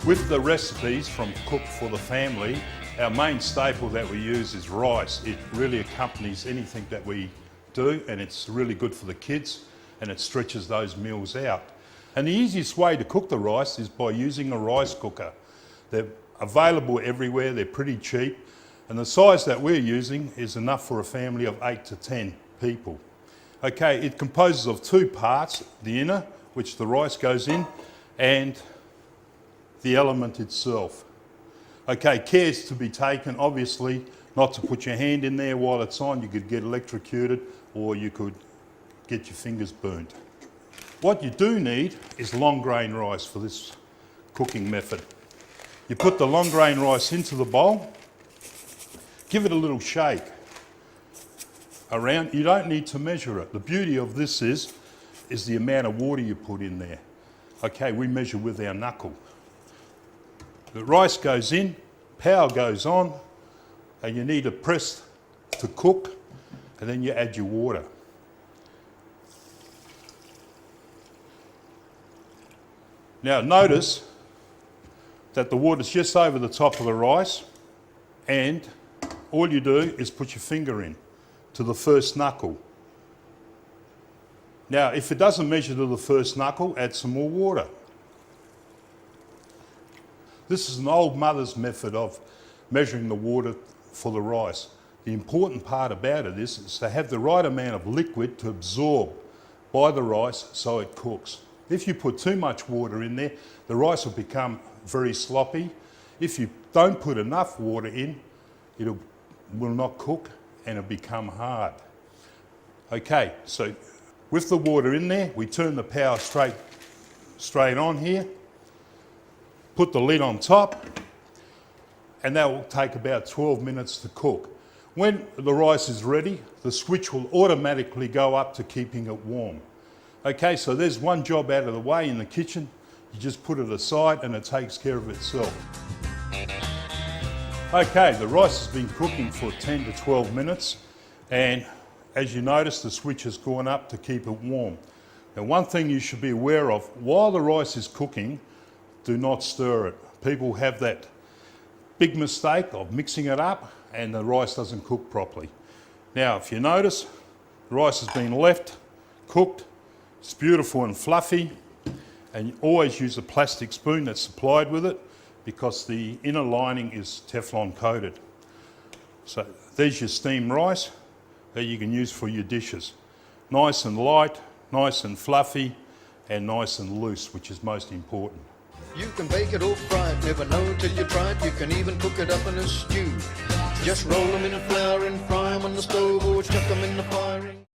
With the recipes from Cook for the Family, our main staple that we use is rice. It really accompanies anything that we do, and it's really good for the kids, and it stretches those meals out. And the easiest way to cook the rice is by using a rice cooker. They're available everywhere, they're pretty cheap, and the size that we're using is enough for a family of 8 to 10 people. Okay, it composes of two parts, the inner, which the rice goes in, and the element itself. Okay, care's to be taken, obviously, not to put your hand in there while it's on. You could get electrocuted or you could get your fingers burnt. What you do need is long grain rice for this cooking method. You put the long grain rice into the bowl, give it a little shake around. You don't need to measure it. The beauty of this is the amount of water you put in there. Okay, we measure with our knuckle. The rice goes in, power goes on, and you need a press to cook, and then you add your water. Now notice that the water's just over the top of the rice, and all you do is put your finger in to the first knuckle. Now if it doesn't measure to the first knuckle, add some more water. This is an old mother's method of measuring the water for the rice. The important part about it is to have the right amount of liquid to absorb by the rice so it cooks. If you put too much water in there, the rice will become very sloppy. If you don't put enough water in, it will not cook and it'll become hard. Okay, so with the water in there, we turn the power straight on here. Put the lid on top, and that will take about 12 minutes to cook. When the rice is ready, the switch will automatically go up to keeping it warm. Okay, so there's one job out of the way in the kitchen. You just put it aside and it takes care of itself. Okay, the rice has been cooking for 10 to 12 minutes, and as you notice, the switch has gone up to keep it warm. Now, one thing you should be aware of, while the rice is cooking, do not stir it. People have that big mistake of mixing it up and the rice doesn't cook properly. Now, if you notice, the rice has been left cooked. It's beautiful and fluffy, and you always use a plastic spoon that's supplied with it because the inner lining is Teflon coated. So there's your steamed rice that you can use for your dishes. Nice and light, nice and fluffy, and nice and loose, which is most important. You can bake it or fry it, never know till you try it. You can even cook it up in a stew. Just roll them in a flour and fry them on the stove or chuck them in the fire.